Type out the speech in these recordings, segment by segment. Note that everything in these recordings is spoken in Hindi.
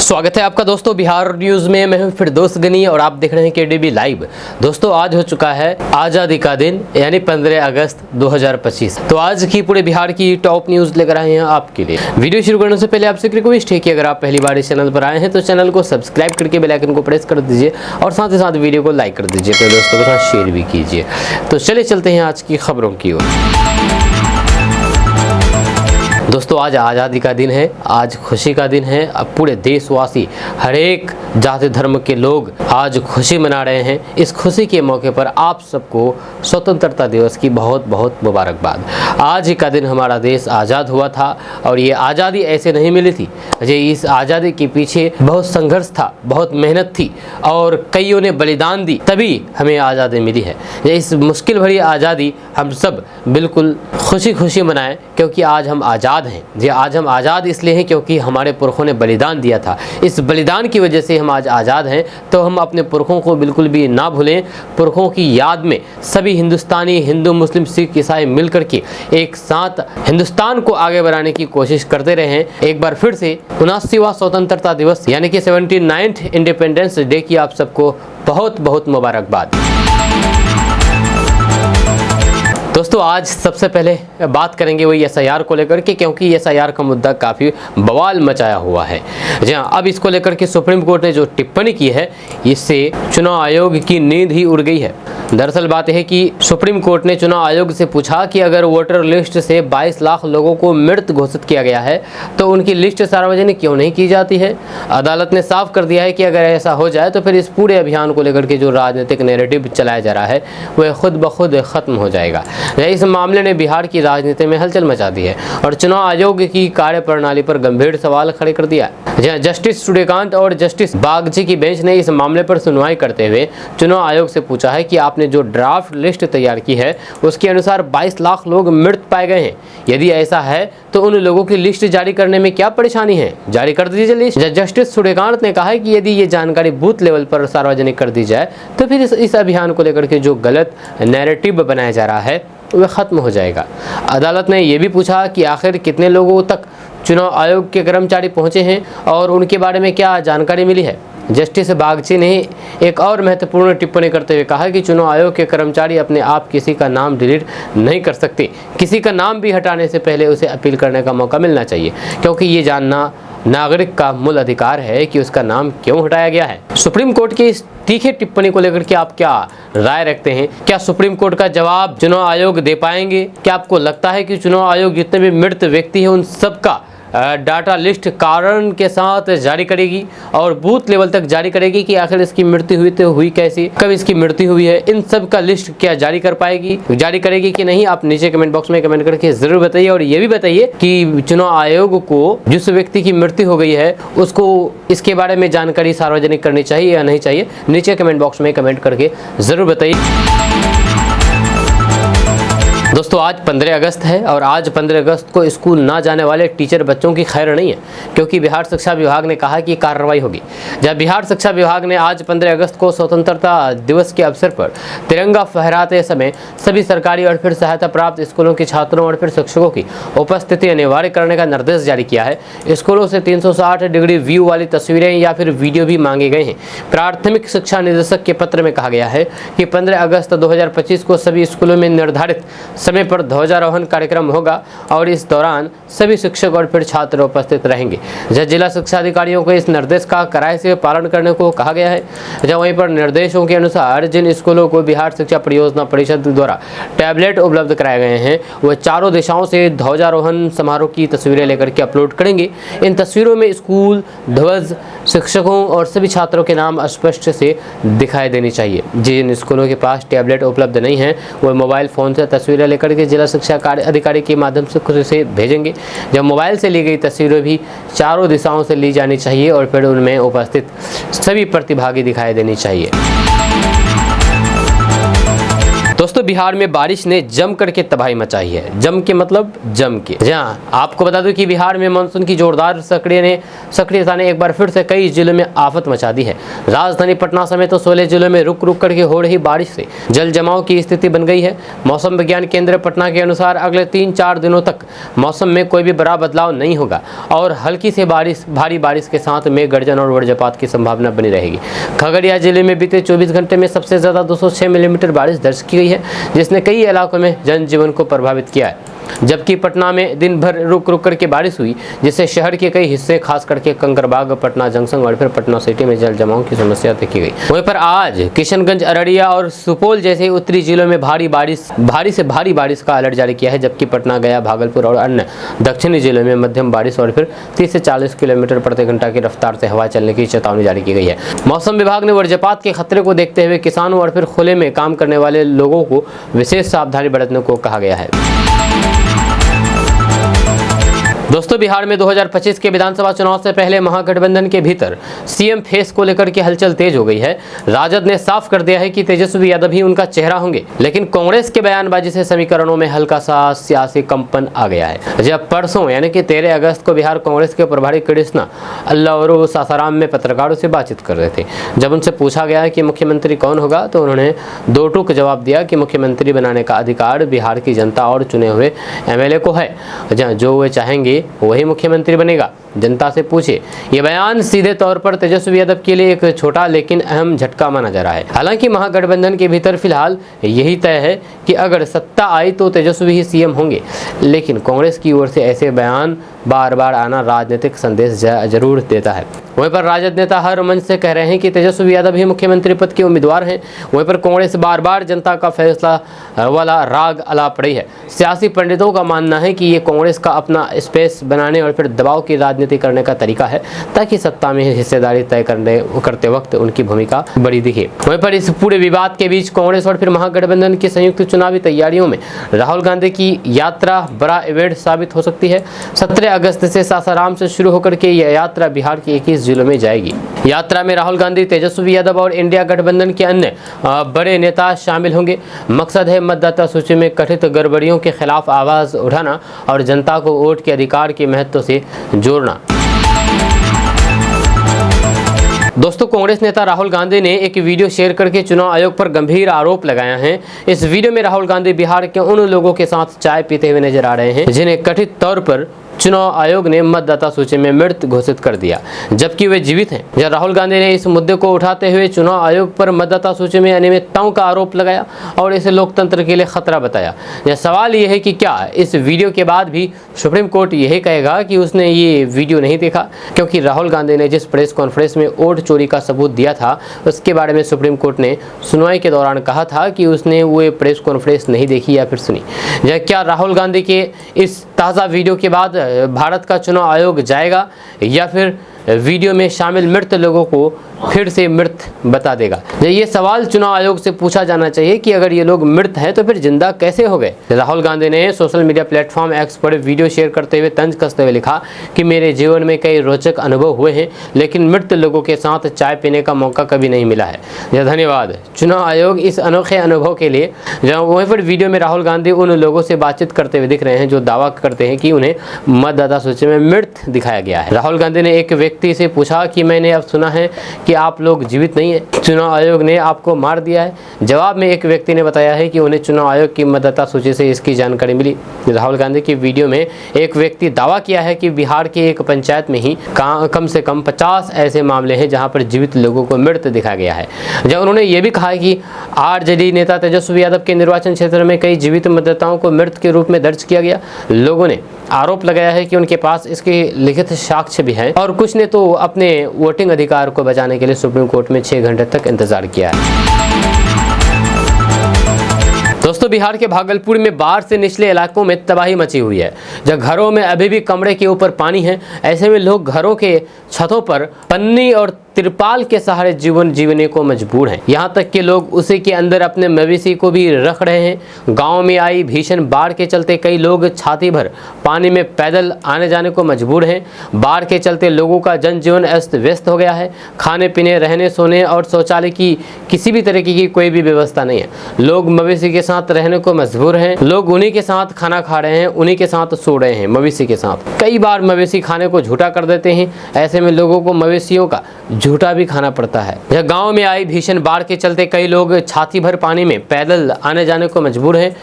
स्वागत है आपका दोस्तों बिहार न्यूज़ में। मैं हूं फिरदौस गनी और आप देख रहे हैं केडीबी लाइव। दोस्तों आज हो चुका है आज़ादी का दिन यानी 15 अगस्त 2025। तो आज की पूरे बिहार की टॉप न्यूज़ लेकर आए हैं आपके लिए। वीडियो शुरू करने से पहले आपसे रिक्वेस्ट है कि अगर आप पहली बार इस चैनल पर आए हैं तो चैनल को सब्सक्राइब करके बेल आइकन को प्रेस कर दीजिए और साथ ही साथ वीडियो को लाइक कर दीजिए, तो दोस्तों के साथ शेयर भी कीजिए। तो चलिए चलते हैं आज की खबरों की ओर। दोस्तों आज आज़ादी का दिन है, आज खुशी का दिन है। अब पूरे देशवासी, हर एक जाति धर्म के लोग आज खुशी मना रहे हैं। इस खुशी के मौके पर आप सबको स्वतंत्रता दिवस की बहुत बहुत मुबारकबाद। आज का दिन हमारा देश आज़ाद हुआ था और ये आज़ादी ऐसे नहीं मिली थी। इस आज़ादी के पीछे बहुत संघर्ष था, बहुत मेहनत थी और कईयों ने बलिदान दी, तभी हमें आज़ादी मिली है। इस मुश्किल भरी आज़ादी हम सब बिल्कुल खुशी खुशी मनाएं, क्योंकि आज हम आज़ाद हैं। जी आज हम आज़ाद इसलिए हैं क्योंकि हमारे पुरखों ने बलिदान दिया था। इस बलिदान की वजह से हम आज आज़ाद हैं। तो हम अपने पुरखों को बिल्कुल भी ना भूलें। पुरखों की याद में सभी हिंदुस्तानी, हिंदू, मुस्लिम, सिख, ईसाई मिलकर के एक साथ हिंदुस्तान को आगे बढ़ाने की कोशिश करते रहें। एक बार फिर से 79वां स्वतंत्रता दिवस यानी कि 79th इंडिपेंडेंस डे की आप सबको बहुत बहुत मुबारकबाद। दोस्तों आज सबसे पहले बात करेंगे वही एसआईआर को लेकर के, क्योंकि एसआईआर का मुद्दा काफ़ी बवाल मचाया हुआ है। जी हाँ, अब इसको लेकर के सुप्रीम कोर्ट ने जो टिप्पणी की है, इससे चुनाव आयोग की नींद ही उड़ गई है। दरअसल बात है कि सुप्रीम कोर्ट ने चुनाव आयोग से पूछा कि अगर वोटर लिस्ट से 22 लाख लोगों को मृत घोषित किया गया है तो उनकी लिस्ट सार्वजनिक क्यों नहीं की जाती है। अदालत ने साफ कर दिया है कि अगर ऐसा हो जाए तो फिर इस पूरे अभियान को लेकर के जो राजनीतिक नैरेटिव चलाया जा रहा है वह खुद ब खुद खत्म हो जाएगा। इस मामले ने बिहार की राजनीति में हलचल मचा दी है और चुनाव आयोग की कार्यप्रणाली पर गंभीर सवाल खड़े कर दिया है। जस्टिस सूर्यकांत और जस्टिस बागची की बेंच ने इस मामले पर सुनवाई करते हुए चुनाव आयोग से पूछा है कि आपने जो ड्राफ्ट लिस्ट तैयार की है उसके अनुसार 22 लाख लोग मृत पाए गए हैं। यदि ऐसा है तो उन लोगों की लिस्ट जारी करने में क्या परेशानी है, जारी कर दीजिए लिस्ट। जस्टिस सूर्यकांत ने कहा है कि यदि ये जानकारी बूथ लेवल पर सार्वजनिक कर दी जाए तो फिर इस अभियान को लेकर के जो गलत नैरेटिव बनाया जा रहा है वह खत्म हो जाएगा। अदालत ने यह भी पूछा कि आखिर कितने लोगों तक चुनाव आयोग के कर्मचारी पहुंचे हैं और उनके बारे में क्या जानकारी मिली है। जस्टिस बागची ने एक और महत्वपूर्ण टिप्पणी करते हुए कहा कि चुनाव आयोग के कर्मचारी अपने आप किसी का नाम डिलीट नहीं कर सकते। किसी का नाम भी हटाने से पहले उसे अपील करने का मौका मिलना चाहिए, क्योंकि ये जानना नागरिक का मूल अधिकार है कि उसका नाम क्यों हटाया गया है। सुप्रीम कोर्ट की इस तीखे टिप्पणी को लेकर के आप क्या राय रखते हैं? क्या सुप्रीम कोर्ट का जवाब चुनाव आयोग दे पाएंगे? क्या आपको लगता है कि चुनाव आयोग जितने भी मृत व्यक्ति हैं उन सबका डाटा लिस्ट कारण के साथ जारी करेगी और बूथ लेवल तक जारी करेगी कि आखिर इसकी मृत्यु हुई तो हुई कैसी, कब इसकी मृत्यु हुई है, इन सब का लिस्ट क्या जारी कर पाएगी, जारी करेगी कि नहीं? आप नीचे कमेंट बॉक्स में कमेंट करके जरूर बताइए। और ये भी बताइए कि चुनाव आयोग को जिस व्यक्ति की मृत्यु हो गई है उसको इसके बारे में जानकारी सार्वजनिक करनी चाहिए या नहीं चाहिए, नीचे कमेंट बॉक्स में कमेंट करके जरूर बताइए। दोस्तों आज 15 अगस्त है और आज 15 अगस्त को स्कूल ना जाने वाले टीचर बच्चों की खैर नहीं है, क्योंकि बिहार शिक्षा विभाग ने कहा कि कार्रवाई होगी। जब बिहार शिक्षा विभाग ने आज 15 अगस्त को स्वतंत्रता दिवस के अवसर पर तिरंगा फहराते समय सभी सरकारी और फिर सहायता प्राप्त स्कूलों के छात्रों और फिर शिक्षकों की उपस्थिति अनिवार्य करने का निर्देश जारी किया है। स्कूलों से 360 डिग्री व्यू वाली तस्वीरें या फिर वीडियो भी मांगे गए हैं। प्राथमिक शिक्षा निदेशक के पत्र में कहा गया है कि 15 अगस्त 2025 को सभी स्कूलों में निर्धारित समय पर ध्वजारोहण कार्यक्रम होगा और इस दौरान सभी शिक्षक और फिर छात्र उपस्थित रहेंगे। जिला शिक्षा अधिकारियों को इस निर्देश का कड़ाई से पालन करने को कहा गया है। वहीं पर निर्देशों के अनुसार जिन स्कूलों को बिहार शिक्षा परियोजना परिषद द्वारा टैबलेट उपलब्ध कराए गए हैं वह चारों दिशाओं से ध्वजारोहण समारोह की तस्वीरें लेकर के अपलोड करेंगे। इन तस्वीरों में स्कूल, ध्वज, शिक्षकों और सभी छात्रों के नाम स्पष्ट से दिखाई देनी चाहिए। जिन स्कूलों के पास टैबलेट उपलब्ध नहीं है वह मोबाइल फ़ोन से तस्वीरें लेकर के जिला शिक्षा कार्य अधिकारी के माध्यम से खुद से भेजेंगे। जब मोबाइल से ली गई तस्वीरें भी चारों दिशाओं से ली जानी चाहिए और फिर उनमें उपस्थित सभी प्रतिभागी दिखाई देनी चाहिए। दोस्तों बिहार में बारिश ने जम करके तबाही मचाई है। जम के मतलब जम के। जहाँ आपको बता दूं कि बिहार में मानसून की जोरदार सक्रियता ने एक बार फिर से कई जिलों में आफत मचा दी है। राजधानी पटना समेत तो 16 जिलों में रुक रुक करके हो रही बारिश से जल जमाव की स्थिति बन गई है। मौसम विज्ञान केंद्र पटना के अनुसार अगले 3-4 दिनों तक मौसम में कोई भी बड़ा बदलाव नहीं होगा और हल्की से भारी बारिश के साथ मेघ गर्जन और वज्रपात की संभावना बनी रहेगी। खगड़िया जिले में बीते 24 घंटे में सबसे ज्यादा 206 मिलीमीटर बारिश दर्ज की गई है, जिसने कई इलाकों में जनजीवन को प्रभावित किया है। जबकि पटना में दिन भर रुक रुक करके बारिश हुई, जिससे शहर के कई हिस्से खास करके कंकरबाग, पटना जंक्शन और फिर पटना सिटी में जल जमाव की समस्या देखी गई। वहीं पर आज किशनगंज, अररिया और सुपौल जैसे उत्तरी जिलों में भारी से भारी बारिश का अलर्ट जारी किया है। जबकि पटना, गया, भागलपुर और अन्य दक्षिणी जिलों में मध्यम बारिश और फिर 30 से 40 किलोमीटर प्रति घंटा की रफ्तार से हवा चलने की चेतावनी जारी की गई है। मौसम विभाग ने वज्रपात के खतरे को देखते हुए किसानों और फिर खुले में काम करने वाले लोगों को विशेष सावधानी बरतने को कहा गया है। दोस्तों बिहार में 2025 के विधानसभा चुनाव से पहले महागठबंधन के भीतर सीएम फेस को लेकर के हलचल तेज हो गई है। राजद ने साफ कर दिया है कि तेजस्वी यादव ही उनका चेहरा होंगे, लेकिन कांग्रेस के बयानबाजी से समीकरणों में हल्का सा सियासी कंपन आ गया है। जब परसों यानी कि 13 अगस्त को बिहार कांग्रेस के प्रभारी कृष्णा अल्लावरू सासाराम में पत्रकारों से बातचीत कर रहे थे। जब उनसे पूछा गया कि मुख्यमंत्री कौन होगा तो उन्होंने दो टूक जवाब दिया कि मुख्यमंत्री बनाने का अधिकार बिहार की जनता और चुने हुए एमएलए को है, जो वे चाहेंगे वही मुख्यमंत्री बनेगा। जनता से पूछे। ये बयान सीधे तौर पर तेजस्वी यादव के लिए एक छोटा लेकिन अहम झटका माना जा रहा है। हालांकि महागठबंधन के भीतर फिलहाल यही तय है कि अगर सत्ता आई तो तेजस्वी ही सीएम होंगे, लेकिन कांग्रेस की ओर से ऐसे बयान बार बार आना राजनीतिक संदेश जरूर देता है। वहीं पर राजद नेता हर मंच से कह रहे हैं कि तेजस्वी यादव ही मुख्यमंत्री पद के उम्मीदवार हैं। वहीं पर कांग्रेस बार बार जनता का फैसला वाला राग अलाप रही है। सियासी पंडितों का मानना है कि ये कांग्रेस का अपना स्पेस बनाने और फिर दबाव की राजनीति करने का तरीका है, ताकि सत्ता में हिस्सेदारी तय करते वक्त उनकी भूमिका बड़ी दिखे। वहीं पर इस पूरे विवाद के बीच कांग्रेस और फिर महागठबंधन की संयुक्त चुनावी तैयारियों में राहुल गांधी की यात्रा बड़ा इवेंट साबित हो सकती है। 17 अगस्त से सासाराम से शुरू होकर के यह यात्रा बिहार के 21 जिलों में जाएगी। यात्रा में राहुल गांधी, तेजस्वी यादव और इंडिया गठबंधन के अन्य बड़े नेता शामिल होंगे। मकसद है मतदाता सूची में कथित गड़बड़ियों के खिलाफ आवाज उठाना और जनता को वोट के अधिकार के महत्व से जोड़ना। दोस्तों कांग्रेस नेता राहुल गांधी ने एक वीडियो शेयर करके चुनाव आयोग पर गंभीर आरोप लगाया है। इस वीडियो में राहुल गांधी बिहार के उन लोगों के साथ चाय पीते हुए नजर आ रहे हैं जिन्हें कथित तौर पर चुनाव आयोग ने मतदाता सूची में मृत घोषित कर दिया, जबकि वे जीवित हैं। जब राहुल गांधी ने इस मुद्दे को उठाते हुए चुनाव आयोग पर मतदाता सूची में अनियमितताओं का आरोप लगाया और इसे लोकतंत्र के लिए खतरा बताया। यह सवाल यह है कि क्या इस वीडियो के बाद भी सुप्रीम कोर्ट यही कहेगा कि उसने ये वीडियो नहीं देखा, क्योंकि राहुल गांधी ने जिस प्रेस कॉन्फ्रेंस में वोट चोरी का सबूत दिया था उसके बारे में सुप्रीम कोर्ट ने सुनवाई के दौरान कहा था कि उसने वो प्रेस कॉन्फ्रेंस नहीं देखी या फिर सुनी। क्या राहुल गांधी के इस ताज़ा वीडियो के बाद भारत का चुनाव आयोग जाएगा या फिर वीडियो में शामिल मृत लोगों को फिर से मृत बता देगा? ये सवाल चुनाव आयोग से पूछा जाना चाहिए कि अगर ये लोग मृत हैं तो फिर जिंदा कैसे हो गए। राहुल गांधी ने सोशल मीडिया प्लेटफॉर्म एक्स पर वीडियो शेयर करते हुए तंज कसते हुए लिखा कि मेरे जीवन में कई रोचक अनुभव हुए हैं, लेकिन मृत लोगों के साथ चाय पीने का मौका कभी नहीं मिला है। धन्यवाद चुनाव आयोग इस अनोखे अनुभव के लिए। वहीं पर वीडियो में राहुल गांधी उन लोगों से बातचीत करते हुए दिख रहे हैं जो दावा करते हैं कि उन्हें मतदाता सूची में मृत दिखाया गया है। राहुल गांधी ने एक व्यक्ति से पूछा कि मैंने अब सुना है कि आप लोग जीवित नहीं है, चुनाव आयोग ने आपको मार दिया है। जवाब में एक व्यक्ति ने बताया है कि उन्हें चुनाव आयोग की मतदाता सूची से इसकी जानकारी मिली। राहुल गांधी की वीडियो में एक व्यक्ति दावा किया है कि बिहार की एक पंचायत में ही कम से कम 50 ऐसे मामले हैं जहां पर जीवित लोगों को मृत दिखाया गया है। जब उन्होंने ये भी कहा कि आरजेडी नेता तेजस्वी यादव के निर्वाचन क्षेत्र में कई जीवित मतदाताओं को मृत के रूप में दर्ज किया गया। लोगों ने आरोप लगाया है कि उनके पास इसके लिखित साक्ष्य भी हैं और कुछ ने तो अपने वोटिंग अधिकार को बचाने के लिए सुप्रीम कोर्ट में 6 घंटे तक इंतजार किया है। दोस्तों बिहार के भागलपुर में बाढ़ से निचले इलाकों में तबाही मची हुई है। जब घरों में अभी भी कमरे के ऊपर पानी है, ऐसे में लोग घरों के छतों पर पन्नी और तिरपाल के सहारे जीवन जीने को मजबूर हैं। यहाँ तक कि लोग उसी के अंदर अपने मवेशी को भी रख रहे हैं। गांव में आई भीषण बाढ़ के चलते कई लोग छाती भर पानी में पैदल आने जाने को मजबूर हैं। बाढ़ के चलते लोगों का जनजीवन अस्त व्यस्त हो गया है। खाने पीने, रहने, सोने और शौचालय की किसी भी तरीके की कोई भी व्यवस्था नहीं है। लोग मवेशी के साथ रहने को मजबूर हैं। लोग उन्हीं के साथ खाना खा रहे हैं, उन्हीं के साथ सो रहे हैं, मवेशी के साथ। कई बार मवेशी खाने को झूठा कर देते हैं। ऐसे में लोगों को मवेशियों का झूठा भी खाना पड़ता है। यह गांव में आई भीषण बाढ़ के चलते कई लोग छाती भर पानी में पैदल आने जाने को मजबूर हैं।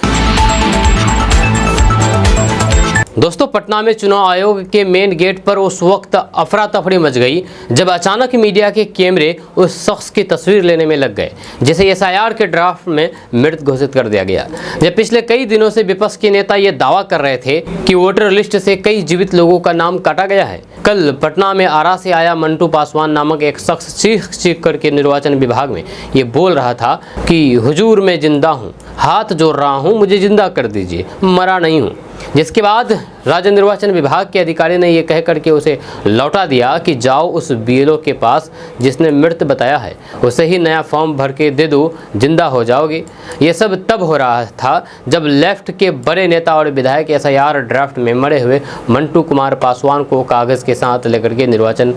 दोस्तों, पटना में चुनाव आयोग के मेन गेट पर उस वक्त अफरा तफरी मच गई जब अचानक मीडिया के कैमरे उस शख्स की तस्वीर लेने में लग गए जिसे एसआईआर के ड्राफ्ट में मृत घोषित कर दिया गया। जब पिछले कई दिनों से विपक्ष के नेता ये दावा कर रहे थे कि वोटर लिस्ट से कई जीवित लोगों का नाम काटा गया है, कल पटना में आरा से आया मंटू पासवान नामक एक शख्स चीख करके निर्वाचन विभाग में ये बोल रहा था कि हुजूर मैं जिंदा हूँ, हाथ जोड़ रहा हूँ, मुझे जिंदा कर दीजिए, मरा नहीं हूँ। जिसके बाद राज्य निर्वाचन विभाग के अधिकारी ने यह कह करके उसे लौटा दिया कि जाओ उस बीएलओ के पास जिसने मृत बताया है, उसे ही नया फॉर्म भर के दे दो, जिंदा हो जाओगे। ये सब तब हो रहा था जब लेफ्ट के बड़े नेता और विधायक एसआईआर ड्राफ्ट में मरे हुए मंटू कुमार पासवान को कागज़ के साथ लेकर के निर्वाचन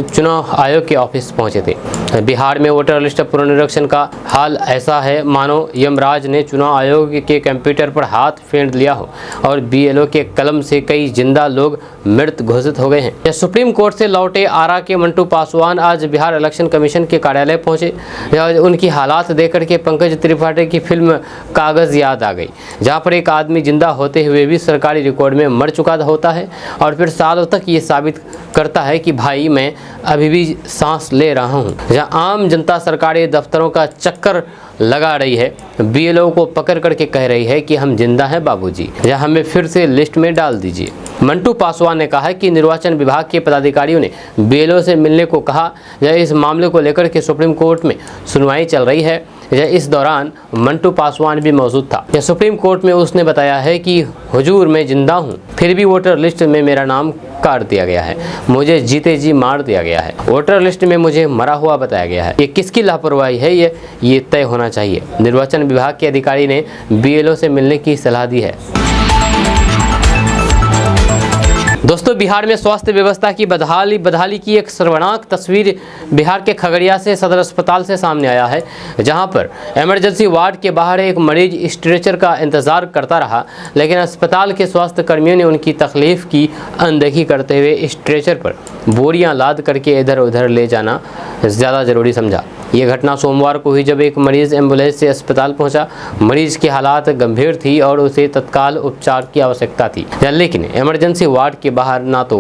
चुनाव आयोग के ऑफिस पहुंचे थे। बिहार में वोटर लिस्ट पुनरीक्षण का हाल ऐसा है मानो यमराज ने चुनाव आयोग के कंप्यूटर पर हाथ फेंट लिया हो और बीएलओ के कलम से कई जिंदा लोग मृत घोषित हो गए हैं। सुप्रीम कोर्ट से लौटे आरा के मंटू पासवान आज बिहार इलेक्शन कमीशन के कार्यालय पहुंचे। उनकी हालात देखकर के पंकज त्रिपाठी की फिल्म कागज याद आ गई, जहां पर एक आदमी जिंदा होते हुए भी सरकारी रिकॉर्ड में मर चुका होता है और फिर सालों तक ये साबित करता है कि भाई मैं अभी भी सांस ले रहा हूं। जहां आम जनता सरकारी दफ्तरों का चक्कर लगा रही है, बीएलओ को पकड़ करके कह रही है कि हम जिंदा हैं बाबूजी, या हमें फिर से लिस्ट में डाल दीजिए। मंटू पासवान ने कहा कि निर्वाचन विभाग के पदाधिकारियों ने बीएलओ से मिलने को कहा। इस मामले को लेकर के सुप्रीम कोर्ट में सुनवाई चल रही है। इस दौरान मंटू पासवान भी मौजूद था। सुप्रीम कोर्ट में उसने बताया है कि हुजूर मैं जिंदा हूँ, फिर भी वोटर लिस्ट में मेरा नाम काट दिया गया है, मुझे जीते जी मार दिया गया है, वोटर लिस्ट में मुझे मरा हुआ बताया गया है। ये किसकी लापरवाही है, ये तय होना चाहिए। निर्वाचन विभाग के अधिकारी ने बीएलओ से मिलने की सलाह दी है। दोस्तों, बिहार में स्वास्थ्य व्यवस्था की बदहाली की एक शर्मनाक तस्वीर बिहार के खगड़िया से सदर अस्पताल से सामने आया है, जहां पर इमरजेंसी वार्ड के बाहर एक मरीज स्ट्रेचर का इंतजार करता रहा, लेकिन अस्पताल के स्वास्थ्य कर्मियों ने उनकी तकलीफ की अनदेखी करते हुए स्ट्रेचर पर बोरियां लाद करके इधर उधर ले जाना ज़्यादा ज़रूरी समझा। ये घटना सोमवार को हुई जब एक मरीज़ एम्बुलेंस से अस्पताल पहुंचा। मरीज की हालात गंभीर थी और उसे तत्काल उपचार की आवश्यकता थी, लेकिन इमरजेंसी वार्ड के बाहर ना तो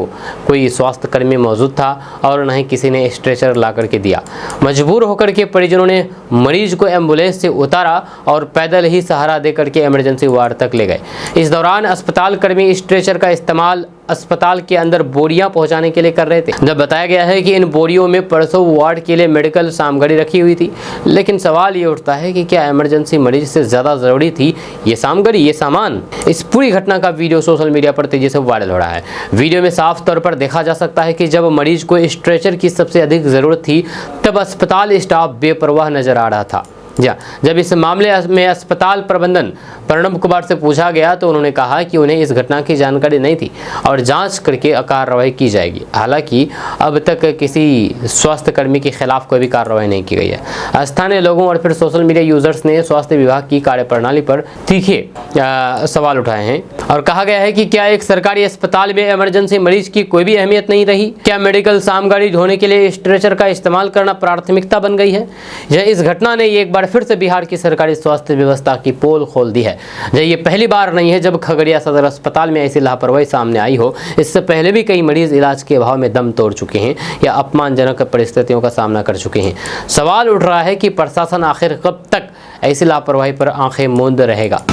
कोई स्वास्थ्य कर्मी मौजूद था और न ही किसी ने स्ट्रेचर ला करके दिया। मजबूर होकर के परिजनों ने मरीज को एम्बुलेंस से उतारा और पैदल ही सहारा दे करके इमरजेंसी वार्ड तक ले गए। इस दौरान अस्पताल कर्मी स्ट्रेचर का इस्तेमाल अस्पताल के अंदर बोरियां पहुंचाने के लिए कर रहे थे। जब बताया गया है कि इन बोरियों में परसों वार्ड के लिए मेडिकल सामग्री रखी हुई थी, लेकिन सवाल ये उठता है कि क्या इमरजेंसी मरीज से ज़्यादा ज़रूरी थी ये सामग्री, ये सामान। इस पूरी घटना का वीडियो सोशल मीडिया पर तेज़ी से वायरल हो रहा है। वीडियो में साफ तौर पर देखा जा सकता है कि जब मरीज को स्ट्रेचर की सबसे अधिक ज़रूरत थी तब अस्पताल स्टाफ बेपरवाह नज़र आ रहा था। जब इस मामले में अस्पताल प्रबंधन प्रणब कुमार से पूछा गया तो उन्होंने कहा कि उन्हें इस घटना की जानकारी नहीं थी और जांच करके कार्रवाई की जाएगी। हालांकि अब तक किसी स्वास्थ्य कर्मी के खिलाफ कोई भी कार्रवाई नहीं की गई है। स्थानीय लोगों और फिर सोशल मीडिया यूजर्स ने स्वास्थ्य विभाग की कार्यप्रणाली पर तीखे सवाल उठाए हैं और कहा गया है कि क्या एक सरकारी अस्पताल में इमरजेंसी मरीज की कोई भी अहमियत नहीं रही? क्या मेडिकल सामग्री ढोने के लिए स्ट्रेचर का इस्तेमाल करना प्राथमिकता बन गई है? इस घटना ने एक बार फिर से बिहार की सरकारी स्वास्थ्य व्यवस्था की पोल खोल दी है। ये पहली बार नहीं है जब खगड़िया सदर अस्पताल में ऐसी लापरवाही सामने आई हो। इससे पहले भी कई मरीज इलाज के अभाव में दम तोड़ चुके हैं या अपमानजनक परिस्थितियों का सामना कर चुके हैं। सवाल उठ रहा है कि प्रशासन आखिर कब तक ऐसी लापरवाही पर आंखें मूंद रहेगा।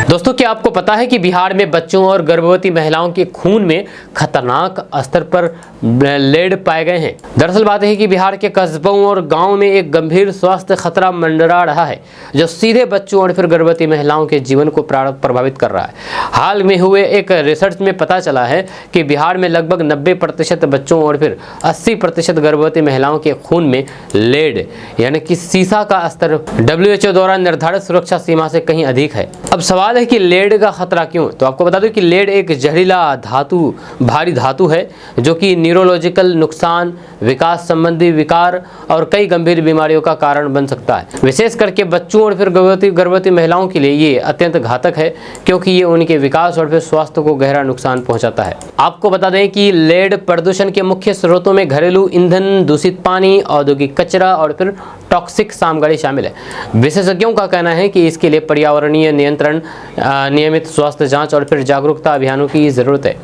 दोस्तों, क्या आपको पता है कि बिहार में बच्चों और गर्भवती महिलाओं के खून में खतरनाक स्तर पर लेड पाए गए हैं। दरअसल बात है कि बिहार के कस्बों और गांव में एक गंभीर स्वास्थ्य खतरा मंडरा रहा है, जो सीधे बच्चों और फिर गर्भवती महिलाओं के जीवन को प्रभावित कर रहा है। हाल में हुए एक रिसर्च में पता चला है कि बिहार में लगभग 90% बच्चों और फिर 80% गर्भवती महिलाओं के खून में लेड यानी कि सीसा का स्तर WHO द्वारा निर्धारित सुरक्षा सीमा से कहीं अधिक है। अब सवाल है कि लेड का खतरा क्यों? तो आपको बता दूं कि लेड एक जहरीला भारी धातु है जो कि न्यूरोलॉजिकल नुकसान, विकास संबंधी विकार और कई गंभीर बीमारियों का कारण बन सकता है। विशेष करके बच्चों और फिर गर्भवती महिलाओं के लिए ये अत्यंत घातक है, क्योंकि ये उनके विकास और फिर स्वास्थ्य को गहरा नुकसान पहुंचाता है। आपको बता दें कि लेड प्रदूषण के मुख्य स्रोतों में घरेलू ईंधन, दूषित पानी, औद्योगिक कचरा और फिर टॉक्सिक सामग्री शामिल है। विशेषज्ञों का कहना है कि इसके लिए पर्यावरणीय नियंत्रण, नियमित स्वास्थ्य जांच और फिर जागरूकता अभियानों की जरूरत है।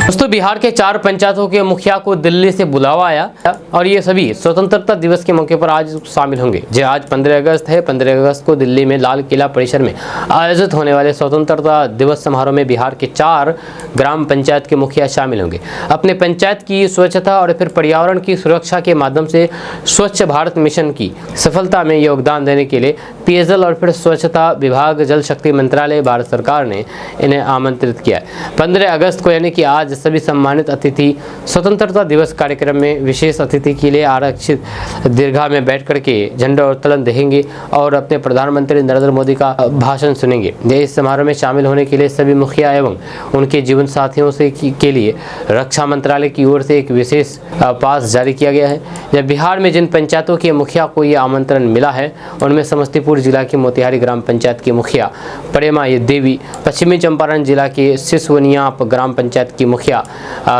दोस्तों, बिहार के 4 पंचायतों के मुखिया को दिल्ली से बुलावा आया और ये सभी स्वतंत्रता दिवस के मौके पर आज शामिल होंगे। जो आज 15 अगस्त है, 15 अगस्त को दिल्ली में लाल किला परिसर में आयोजित होने वाले स्वतंत्रता दिवस समारोह में बिहार के 4 ग्राम पंचायत के मुखिया शामिल होंगे। अपने पंचायत की स्वच्छता और फिर पर्यावरण की सुरक्षा के माध्यम से स्वच्छ भारत मिशन की सफलता में योगदान देने के लिए पेयजल और फिर स्वच्छता विभाग, जल शक्ति मंत्रालय, भारत सरकार ने इन्हें आमंत्रित किया है। 15 अगस्त को यानी कि आज सभी सम्मानित अतिथि स्वतंत्रता दिवस कार्यक्रम में विशेष अतिथि के लिए आरक्षित दीर्घा में बैठ करके झंडा उत्तोलन देंगे और अपने प्रधानमंत्री नरेंद्र मोदी का भाषण सुनेंगे। इस समारोह में शामिल होने के लिए सभी मुखिया एवं उनके जीवन साथियों से के लिए रक्षा मंत्रालय की ओर से एक विशेष पास जारी किया गया है। जब बिहार में जिन पंचायतों के मुखिया को ये आमंत्रण मिला है उनमें समस्तीपुर जिला की मोतिहारी ग्राम पंचायत की मुखिया प्रेमा देवी, पश्चिमी चंपारण जिला के सिसवनिया ग्राम पंचायत की मुखिया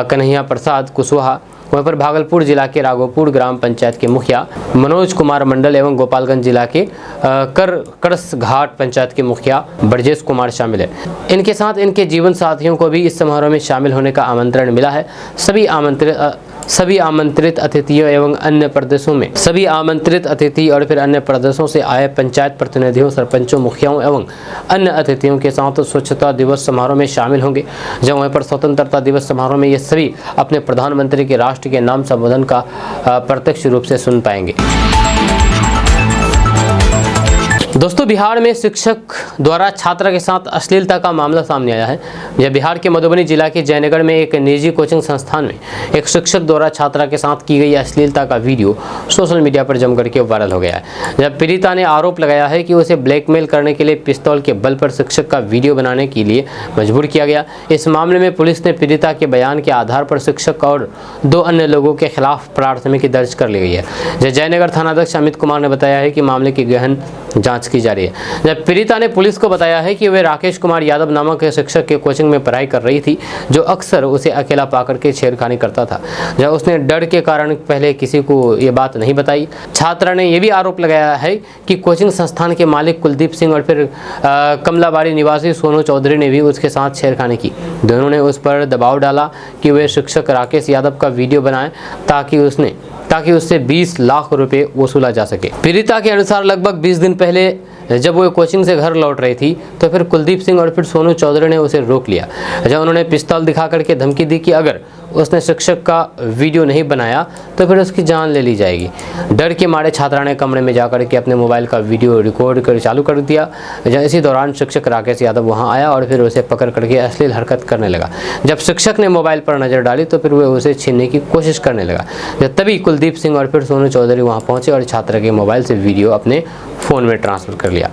कन्हैया प्रसाद कुशवाहा, वहीं पर भागलपुर जिला के राघोपुर ग्राम पंचायत के मुखिया मनोज कुमार मंडल एवं गोपालगंज जिला के करस घाट पंचायत के मुखिया ब्रजेश कुमार शामिल है। इनके साथ इनके जीवन साथियों को भी इस समारोह में शामिल होने का आमंत्रण मिला है। सभी आमंत्रित अतिथियों एवं अन्य प्रदेशों में सभी आमंत्रित अतिथि और फिर अन्य प्रदेशों से आए पंचायत प्रतिनिधियों, सरपंचों, मुखियाओं एवं अन्य अतिथियों के साथ स्वच्छता दिवस समारोह में शामिल होंगे। जब वहीं पर स्वतंत्रता दिवस समारोह में ये सभी अपने प्रधानमंत्री के राष्ट्र के नाम संबोधन का प्रत्यक्ष रूप से सुन पाएंगे। दोस्तों, बिहार में शिक्षक द्वारा छात्रा के साथ अश्लीलता का मामला सामने आया है। यह बिहार के मधुबनी जिला के जयनगर में एक निजी कोचिंग संस्थान में एक शिक्षक द्वारा छात्रा के साथ की गई अश्लीलता का वीडियो सोशल मीडिया पर जमकर के वायरल हो गया है। जब पीड़िता ने आरोप लगाया है कि उसे ब्लैकमेल करने के लिए पिस्तौल के बल पर शिक्षक का वीडियो बनाने के लिए मजबूर किया गया। इस मामले में पुलिस ने पीड़िता के बयान के आधार पर शिक्षक और 2 अन्य लोगों के खिलाफ प्राथमिकी दर्ज कर ली गई है। जयनगर थानाध्यक्ष अमित कुमार ने बताया है कि मामले की गहन जांच की जा रही है। जब पीड़िता ने पुलिस को बताया है कि वे राकेश कुमार यादव नामक शिक्षक के कोचिंग में पढ़ाई कर रही थी, जो अक्सर उसे अकेला पाकर के छेड़खानी करता था। जब उसने डर के कारण पहले किसी को ये बात नहीं बताई। छात्रा ने यह भी आरोप लगाया है कि कोचिंग संस्थान के मालिक कुलदीप सिंह और फिर कमलाबाड़ी निवासी सोनू चौधरी ने भी उसके साथ छेड़खानी की। दोनों ने उस पर दबाव डाला कि वे शिक्षक राकेश यादव का वीडियो बनाएं ताकि उससे 20 लाख रुपए वसूला जा सके। पीड़िता के अनुसार लगभग 20 दिन पहले जब वो कोचिंग से घर लौट रही थी तो फिर कुलदीप सिंह और फिर सोनू चौधरी ने उसे रोक लिया। जब उन्होंने पिस्तौल दिखा करके धमकी दी कि अगर उसने शिक्षक का वीडियो नहीं बनाया तो फिर उसकी जान ले ली जाएगी। डर के मारे छात्रा ने कमरे में जाकर के अपने मोबाइल का वीडियो रिकॉर्ड कर चालू कर दिया। जब इसी दौरान शिक्षक राकेश यादव वहां आया और फिर उसे पकड़ करके अश्लील हरकत करने लगा। जब शिक्षक ने मोबाइल पर नज़र डाली तो फिर वह उसे छीनने की कोशिश करने लगा। जब तभी कुलदीप सिंह और फिर सोनू चौधरी वहां पहुंचे और छात्रा के मोबाइल से वीडियो अपने फ़ोन में ट्रांसफ़र कर लिया।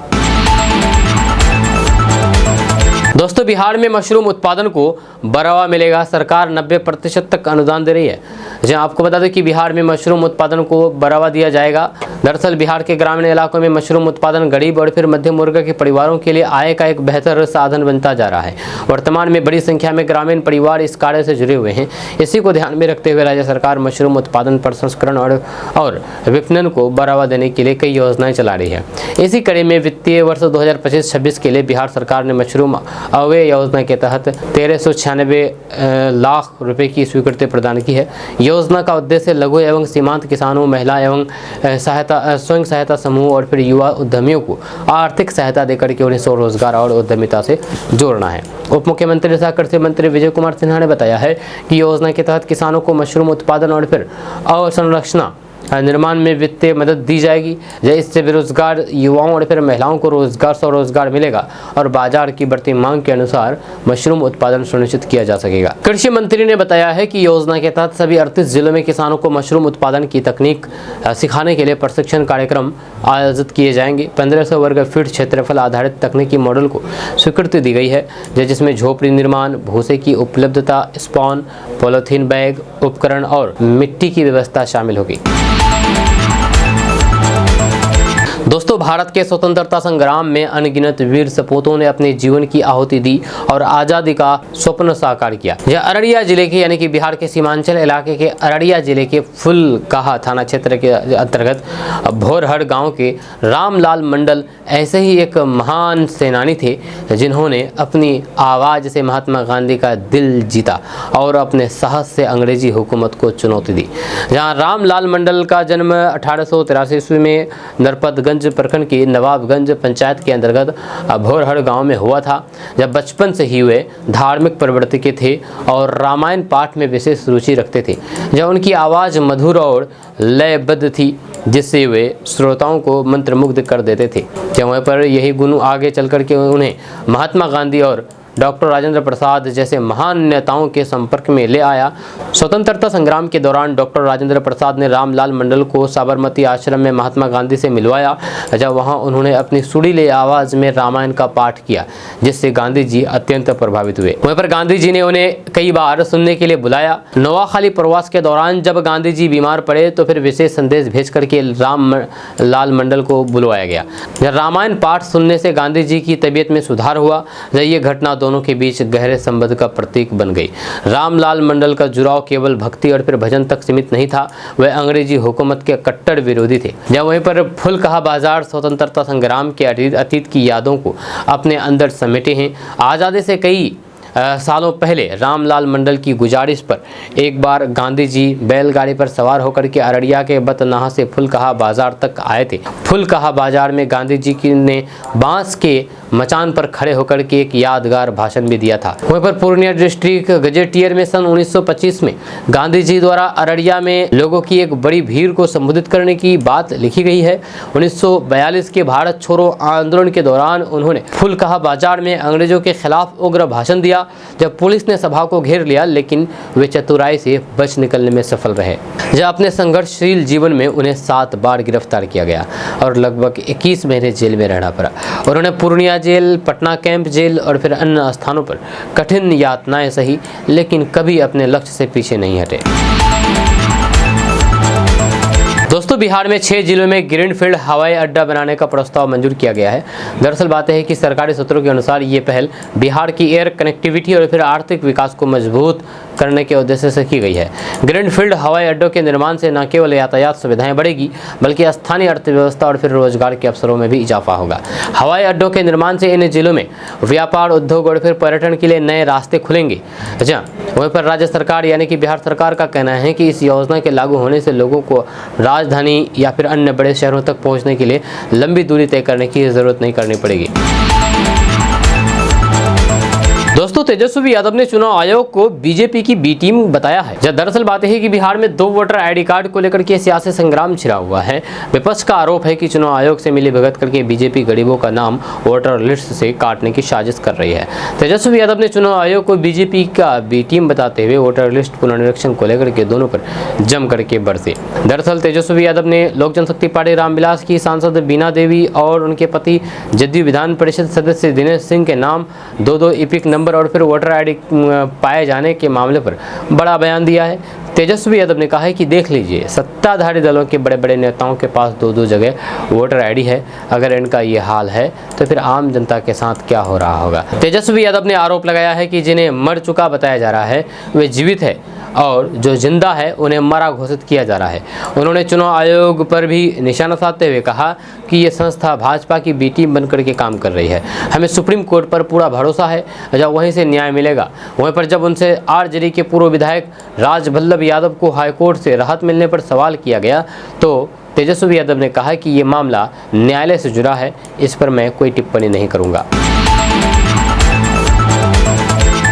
दोस्तों, बिहार में मशरूम उत्पादन को बढ़ावा मिलेगा। सरकार 90% तक अनुदान दे रही है। जहां आपको बता दें कि बिहार में मशरूम उत्पादन को बढ़ावा दिया जाएगा। दरअसल बिहार के ग्रामीण इलाकों में मशरूम उत्पादन गरीब और फिर मध्यम वर्ग के परिवारों के लिए आय का एक बेहतर साधन बनता जा रहा है। वर्तमान में बड़ी संख्या में ग्रामीण परिवार इस कार्य से जुड़े हुए हैं। इसी को ध्यान में रखते हुए राज्य सरकार मशरूम उत्पादन, प्रसंस्करण और विपणन को बढ़ावा देने के लिए कई योजनाएं चला रही है। इसी कड़ी में वित्तीय वर्ष 2025-26 के लिए बिहार सरकार ने मशरूम अव्यय योजना के तहत 1396 लाख रुपए की स्वीकृति प्रदान की है। योजना का उद्देश्य लघु एवं सीमांत किसानों, महिला एवं सहायता सहायता समूह और फिर युवा उद्यमियों को आर्थिक सहायता देकर के उन्हें स्वरोजगार और उद्यमिता से जोड़ना है। उप मुख्यमंत्री तथा कृषि मंत्री विजय कुमार सिन्हा ने बताया है कि योजना के तहत किसानों को मशरूम उत्पादन और फिर अवसंरचना निर्माण में वित्तीय मदद दी जाएगी। इससे बेरोजगार युवाओं और फिर महिलाओं को स्वरोजगार मिलेगा और बाजार की बढ़ती मांग के अनुसार मशरूम उत्पादन सुनिश्चित किया जा सकेगा। कृषि मंत्री ने बताया है कि योजना के तहत सभी 38 जिलों में किसानों को मशरूम उत्पादन की तकनीक सिखाने के लिए प्रशिक्षण कार्यक्रम आयोजित किए जाएंगे। 1500 वर्ग फीट क्षेत्रफल आधारित तकनीकी मॉडल को स्वीकृति दी गई है, जिसमें झोपड़ी निर्माण, भूसे की उपलब्धता, स्पॉन, पॉलीथीन बैग, उपकरण और मिट्टी की व्यवस्था शामिल होगी। दोस्तों, भारत के स्वतंत्रता संग्राम में अनगिनत वीर सपूतों ने अपने जीवन की आहुति दी और आज़ादी का स्वप्न साकार किया। यह अररिया जिले के यानी कि बिहार के सीमांचल इलाके के अररिया जिले के फुलकाहा थाना क्षेत्र के अंतर्गत भोरहर गांव के रामलाल मंडल ऐसे ही एक महान सेनानी थे, जिन्होंने अपनी आवाज़ से महात्मा गांधी का दिल जीता और अपने साहस से अंग्रेजी हुकूमत को चुनौती दी। जहाँ रामलाल मंडल का जन्म 1883 ईस्वी में नरपतगंज प्रखंड की नवाबगंज पंचायत के अंतर्गत भोरहर गांव में हुआ था। जब बचपन से ही वे धार्मिक प्रवृत्ति के थे और रामायण पाठ में विशेष रुचि रखते थे। जब उनकी आवाज़ मधुर और लयबद्ध थी, जिससे वे श्रोताओं को मंत्रमुग्ध कर देते थे। जब वहाँ पर यही गुण आगे चल कर के उन्हें महात्मा गांधी और डॉक्टर राजेंद्र प्रसाद जैसे महान नेताओं के संपर्क में ले आया। स्वतंत्रता संग्राम के दौरान डॉक्टर राजेंद्र प्रसाद ने रामलाल मंडल को साबरमती आश्रम में महात्मा गांधी से मिलवाया। जब वहां उन्होंने अपनी सुरीली आवाज़ में रामायण का पाठ किया, जिससे गांधी जी अत्यंत प्रभावित हुए। वहीं पर गांधी जी ने उन्हें कई बार सुनने के लिए बुलाया। नोआखाली प्रवास के दौरान जब गांधी जी बीमार पड़े तो फिर विशेष संदेश भेज करके रामलाल मंडल को बुलवाया गया। जब रामायण पाठ सुनने से गांधी जी की तबीयत में सुधार हुआ। जब ये घटना दोनों के बीच गहरे संबंध का प्रतीक बन गई। रामलाल मंडल का जुड़ाव केवल भक्ति और फिर भजन तक सीमित नहीं था, वह अंग्रेजी हुकूमत के कट्टर विरोधी थे। जब वहीं पर फुलकाहा बाजार स्वतंत्रता संग्राम के अतीत की यादों को अपने अंदर समेटे हैं। आज़ादी से कई सालों पहले रामलाल मंडल की गुजारिश पर एक बार गांधी जी बैलगाड़ी पर सवार होकर के अररिया के बतनाहा से फुलकाहा बाजार तक आए थे। फुलकाहा बाजार में गांधी जी ने बांस के मचान पर खड़े होकर के एक यादगार भाषण भी दिया था। वहीं पर पूर्णिया डिस्ट्रिक्ट गजेटियर में सन 1925 में गांधी जी द्वारा अररिया में लोगों की एक बड़ी भीड़ को संबोधित करने की बात लिखी गई है। 1942 के भारत छोड़ो आंदोलन के दौरान उन्होंने फुलकाहा बाजार में अंग्रेजों के खिलाफ उग्र भाषण दिया। जब पुलिस ने सभा को घेर लिया, लेकिन वे चतुराई से बच निकलने में सफल रहे। जब अपने संघर्षशील जीवन में उन्हें 7 बार गिरफ्तार किया गया और लगभग 21 महीने जेल में रहना पड़ा। उन्होंने Purnia jail, Patna camp jail और फिर अन्य स्थानों पर कठिन यातनाएं सही, लेकिन कभी अपने लक्ष्य से पीछे नहीं हटे। दोस्तों, बिहार में 6 जिलों में ग्रीनफील्ड हवाई अड्डा बनाने का प्रस्ताव मंजूर किया गया है। दरअसल बात है कि सरकारी सूत्रों के अनुसार ये पहल बिहार की एयर कनेक्टिविटी और फिर आर्थिक विकास को मजबूत करने के उद्देश्य से की गई है। ग्रीनफील्ड हवाई अड्डों के निर्माण से न केवल यातायात सुविधाएं बढ़ेगी, बल्कि स्थानीय अर्थव्यवस्था और फिर रोजगार के अवसरों में भी इजाफा होगा। हवाई अड्डों के निर्माण से इन जिलों में व्यापार, उद्योग और फिर पर्यटन के लिए नए रास्ते खुलेंगे। अच्छा, वहीं पर राज्य सरकार यानी कि बिहार सरकार का कहना है कि इस योजना के लागू होने से लोगों को राजधानी या फिर अन्य बड़े शहरों तक पहुंचने के लिए लंबी दूरी तय करने की जरूरत नहीं करनी पड़ेगी। दोस्तों, तेजस्वी यादव ने चुनाव आयोग को बीजेपी की बी टीम बताया है। जब दरअसल बात है कि बिहार में 2 वोटर आईडी कार्ड को लेकर के सियासी संग्राम छिड़ा हुआ है। विपक्ष का आरोप है कि चुनाव आयोग से मिली भगत करके बीजेपी गरीबों का नाम वोटर लिस्ट से काटने की साजिश कर रही है। तेजस्वी यादव ने चुनाव आयोग को बीजेपी का बी टीम बताते हुए वोटर लिस्ट पुनरीक्षण को लेकर के दोनों पर जम करके बरसे। दरअसल तेजस्वी यादव ने लोक जनशक्ति पार्टी रामविलास की सांसद बीना देवी और उनके पति जदयू विधान परिषद सदस्य दिनेश सिंह के नाम 2-2 इपिक नंबर और फिर वोटर आईडी पाए जाने के मामले पर बड़ा बयान दिया है। तेजस्वी यादव ने कहा है कि देख लीजिए, सत्ताधारी दलों के बड़े बड़े नेताओं के पास 2-2 जगह वोटर आईडी है। अगर इनका ये हाल है तो फिर आम जनता के साथ क्या हो रहा होगा। तेजस्वी यादव ने आरोप लगाया है कि जिन्हें मर चुका बताया जा रहा है वे जीवित है और जो जिंदा है उन्हें मरा घोषित किया जा रहा है। उन्होंने चुनाव आयोग पर भी निशाना साधते हुए कहा कि ये संस्था भाजपा की बी टीम बनकर के काम कर रही है। हमें सुप्रीम कोर्ट पर पूरा भरोसा है, जब वहीं से न्याय मिलेगा। वहीं पर जब उनसे आरजेडी के पूर्व विधायक राजवल्लभ यादव को हाईकोर्ट से राहत मिलने पर सवाल किया गया तो तेजस्वी यादव ने कहा कि ये मामला न्यायालय से जुड़ा है, इस पर मैं कोई टिप्पणी नहीं करूंगा।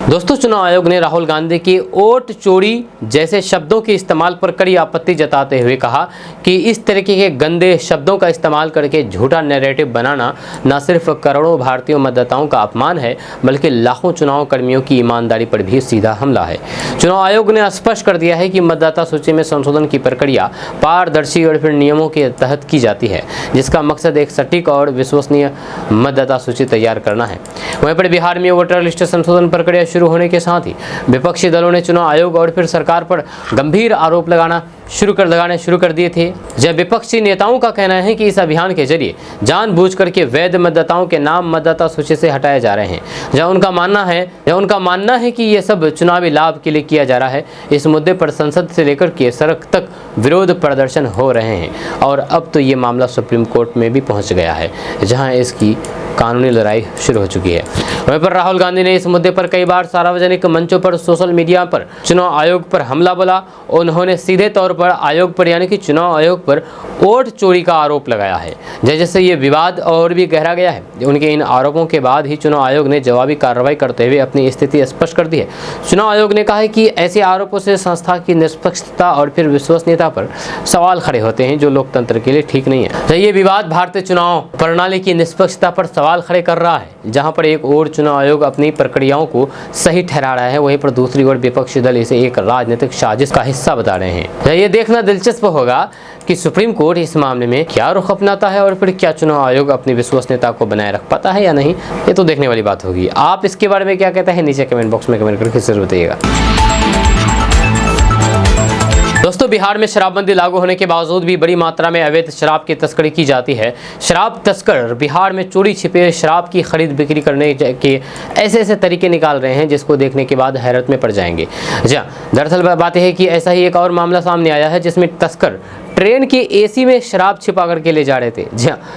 दोस्तों, चुनाव आयोग ने राहुल गांधी की वोट चोरी जैसे शब्दों के इस्तेमाल पर कड़ी आपत्ति जताते हुए कहा कि इस तरीके के गंदे शब्दों का इस्तेमाल करके झूठा नैरेटिव बनाना न सिर्फ करोड़ों भारतीय मतदाताओं का अपमान है, बल्कि लाखों चुनाव कर्मियों की ईमानदारी पर भी सीधा हमला है। चुनाव आयोग ने स्पष्ट कर दिया है कि मतदाता सूची में संशोधन की प्रक्रिया पारदर्शी और फिर नियमों के तहत की जाती है, जिसका मकसद एक सटीक और विश्वसनीय मतदाता सूची तैयार करना है। वहीं पर बिहार में वोटर लिस्ट संशोधन प्रक्रिया शुरू होने के साथ ही विपक्षी दलों ने चुनाव आयोग और फिर सरकार पर गंभीर आरोप लगाने शुरू कर दिए थे। जब विपक्षी नेताओं का कहना है कि इस अभियान के जरिए जानबूझकर के वैध मतदाताओं के नाम मतदाता सूची से हटाए जा रहे हैं, जब उनका मानना है कि ये सब चुनावी लाभ के लिए किया जा रहा है। इस मुद्दे पर संसद से लेकर के सड़क तक विरोध प्रदर्शन हो रहे हैं और अब तो ये मामला सुप्रीम कोर्ट में भी पहुंच गया है, जहां इसकी कानूनी लड़ाई शुरू हो चुकी है। वहीं पर राहुल गांधी ने इस मुद्दे पर कई बार सार्वजनिक मंचों पर, सोशल मीडिया पर चुनाव आयोग पर हमला बोला। उन्होंने सीधे तौर पर आयोग पर यानी कि चुनाव आयोग पर वोट चोरी का आरोप लगाया है। जैसे ये विवाद और भी गहरा गया है, उनके इन आरोपों के बाद ही चुनाव आयोग ने जवाबी कार्रवाई करते हुए अपनी स्थिति स्पष्ट कर दी है। चुनाव आयोग ने कहा है कि ऐसे आरोपों से संस्था की निष्पक्षता और फिर विश्वसनीयता पर सवाल खड़े होते हैं, जो लोकतंत्र के लिए ठीक नहीं है। ये विवाद भारतीय चुनाव प्रणाली की निष्पक्षता पर सवाल खड़े कर रहा है, जहां पर एक और चुनाव आयोग अपनी प्रक्रियाओं को सही ठहरा रहा है, वहीं पर दूसरी ओर विपक्षी दल इसे एक राजनीतिक साजिश का हिस्सा बता रहे हैं। ये देखना दिलचस्प होगा कि सुप्रीम कोर्ट इस मामले में क्या रुख अपनाता है और फिर क्या चुनाव आयोग अपनी विश्वसनीयता को बनाए रख पाता है या नहीं, ये तो देखने वाली बात होगी। आप इसके बारे में क्या कहते हैं, नीचे कमेंट बॉक्स में कमेंट करके जरूर बताइएगा। दोस्तों, बिहार में शराबबंदी लागू होने के बावजूद भी बड़ी मात्रा में अवैध शराब की तस्करी की जाती है। शराब तस्कर बिहार में चोरी छिपे शराब की खरीद बिक्री करने के ऐसे तरीके निकाल रहे हैं, जिसको देखने के बाद हैरत में पड़ जाएंगे। दरअसल बात यह है कि ऐसा ही एक और मामला सामने आया है, जिसमें तस्कर ट्रेन के एसी में शराब छिपा करके ले जा रहे थे।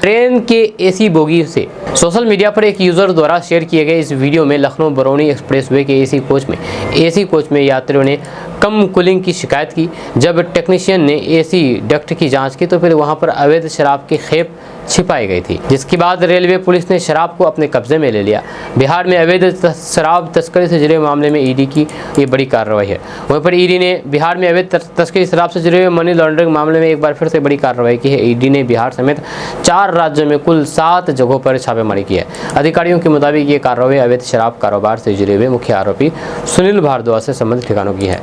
ट्रेन के एसी बोगी से। सोशल मीडिया पर एक यूजर द्वारा शेयर किए गए इस वीडियो में लखनऊ बरौनी एक्सप्रेसवे के एसी कोच में यात्रियों ने कम कूलिंग की शिकायत की। जब टेक्नीशियन ने एसी डक्ट की जांच की तो फिर वहां पर अवैध शराब की खेप छिपाई गई थी, जिसके बाद रेलवे पुलिस ने शराब को अपने कब्जे में ले लिया। बिहार में अवैध शराब तस्करी से जुड़े मामले में ईडी की ये बड़ी कार्रवाई है। वहीं पर ईडी ने बिहार में अवैध तस्करी शराब से जुड़े मनी लॉन्ड्रिंग मामले में एक बार फिर से बड़ी कार्रवाई की है। ईडी ने बिहार समेत 4 राज्यों में कुल 7 जगहों पर छापेमारी की है। अधिकारियों के मुताबिक ये कार्रवाई अवैध शराब कारोबार से जुड़े हुए मुख्य आरोपी सुनील भारद्वाज से संबंधित ठिकानों की है।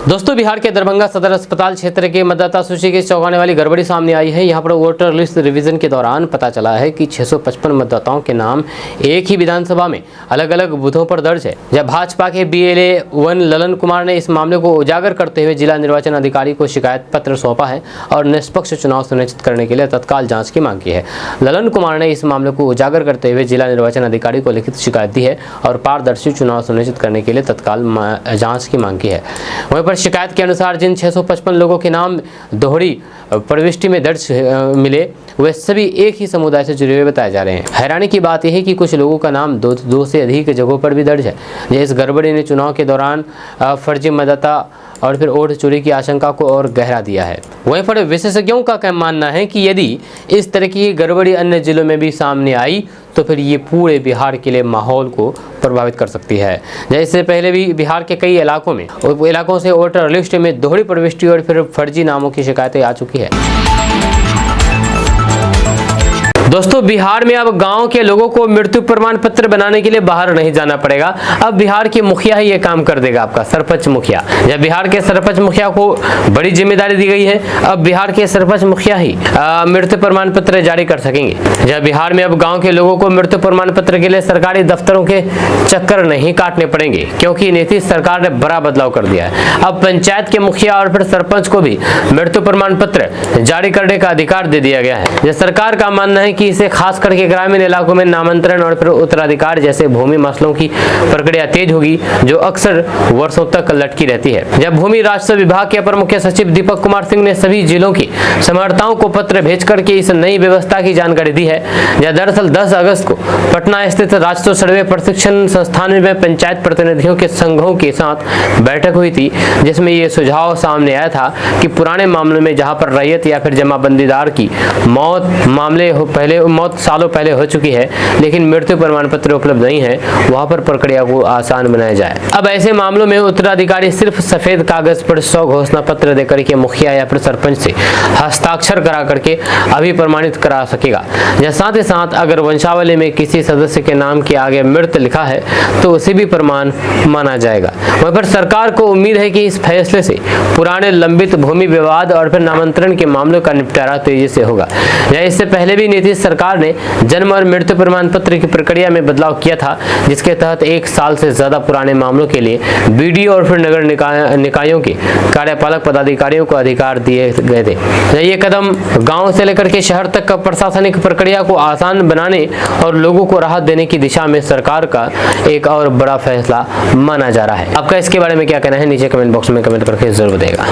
दोस्तों, बिहार के दरभंगा सदर अस्पताल क्षेत्र के मतदाता सूची की चौंकाने वाली गड़बड़ी सामने आई है। यहाँ पर वोटर लिस्ट रिवीजन के दौरान पता चला है कि 655 मतदाताओं के नाम एक ही विधानसभा में अलग अलग बूथों पर दर्ज है। जब भाजपा के BLA 1 ललन कुमार ने इस मामले को उजागर करते हुए जिला निर्वाचन अधिकारी को शिकायत पत्र सौंपा है और निष्पक्ष चुनाव सुनिश्चित करने के लिए तत्काल जाँच की मांग की है। ललन कुमार ने इस मामले को उजागर करते हुए जिला निर्वाचन अधिकारी को लिखित शिकायत दी है और पारदर्शी चुनाव सुनिश्चित करने के लिए तत्काल जाँच की मांग की है। वहीं शिकायत के अनुसार जिन 655 लोगों के नाम दोहरी प्रविष्टि में दर्ज मिले, वे सभी एक ही समुदाय से जुड़े हुए बताए जा रहे हैं। हैरानी की बात यह है कि कुछ लोगों का नाम दो से अधिक जगहों पर भी दर्ज है। इस गड़बड़ी ने चुनाव के दौरान फर्जी मतदाता और फिर वोट चोरी की आशंका को और गहरा दिया है। वहीं पर विशेषज्ञों का मानना है कि यदि इस तरह की गड़बड़ी अन्य जिलों में भी सामने आई तो फिर ये पूरे बिहार के लिए माहौल को प्रभावित कर सकती है। जैसे पहले भी बिहार के कई इलाकों से वोटर लिस्ट में दोहरी प्रविष्टि और फिर फर्जी नामों की शिकायतें आ चुकी है। दोस्तों, बिहार में अब गांव के लोगों को मृत्यु प्रमाण पत्र बनाने के लिए बाहर नहीं जाना पड़ेगा। अब बिहार के मुखिया ही ये काम कर देगा, आपका सरपंच मुखिया। जब बिहार के सरपंच मुखिया को बड़ी जिम्मेदारी दी गई है, अब बिहार के सरपंच मुखिया ही मृत्यु प्रमाण पत्र जारी कर सकेंगे। जब बिहार में अब गाँव के लोगों को मृत्यु प्रमाण पत्र के लिए सरकारी दफ्तरों के चक्कर नहीं काटने पड़ेंगे, क्योंकि नीतीश सरकार ने बड़ा बदलाव कर दिया है। अब पंचायत के मुखिया और फिर सरपंच को भी मृत्यु प्रमाण पत्र जारी करने का अधिकार दे दिया गया है। सरकार का मानना है कि कि इसे खास करके ग्रामीण इलाकों में नामांतरण और फिर उत्तराधिकार जैसे भूमि मसलों की प्रक्रिया तेज होगी, जो अक्सर वर्षों तक लटकी रहती है। जब भूमि राजस्व विभाग के अपर मुख्य सचिव दीपक कुमार सिंह ने सभी जिलों की समर्थताओं को पत्र भेज करके इस नई व्यवस्था की जानकारी दी है। दरअसल 10 अगस्त को पटना स्थित राजस्व सर्वे प्रशिक्षण संस्थान में पंचायत प्रतिनिधियों के संघों के साथ बैठक हुई थी, जिसमें ये सुझाव सामने आया था कि पुराने मामलों में जहां पर रैयत या फिर जमाबंदीदार की मौत सालों पहले हो चुकी है, लेकिन मृत्यु प्रमाण पत्र उपलब्ध नहीं है, वहां पर प्रक्रिया को आसान बनाया जाए। अब ऐसे मामलों में उत्तराधिकारी सिर्फ सफेद कागज पर 100 घोषणा पत्र देकर के मुखिया या फिर सरपंच से हस्ताक्षर करा करके अभी प्रमाणित करा सकेगा। साथ ही साथ अगर वंशावली में किसी सदस्य के नाम के आगे मृत लिखा है तो उसे भी प्रमाण माना जाएगा। वहीं पर सरकार को उम्मीद है कि इस फैसले से पुराने लंबित भूमि विवाद और फिर नामांतरण के मामलों का निपटारा तेजी से होगा। इससे पहले भी नीतीश सरकार ने जन्म और मृत्यु प्रमाण पत्र की प्रक्रिया में बदलाव किया था, जिसके तहत 1 साल से ज्यादा पुराने मामलों के लिए बीडीओ और फिर नगर निकायों के कार्यपालक पदाधिकारियों को अधिकार दिए गए थे। ये कदम गांव से लेकर के शहर तक का प्रशासनिक प्रक्रिया को आसान बनाने और लोगों को राहत देने की दिशा में सरकार का एक और बड़ा फैसला माना जा रहा है। आपका इसके बारे में क्या कहना है, नीचे कमेंट बॉक्स में कमेंट करके जरूर बताइएगा।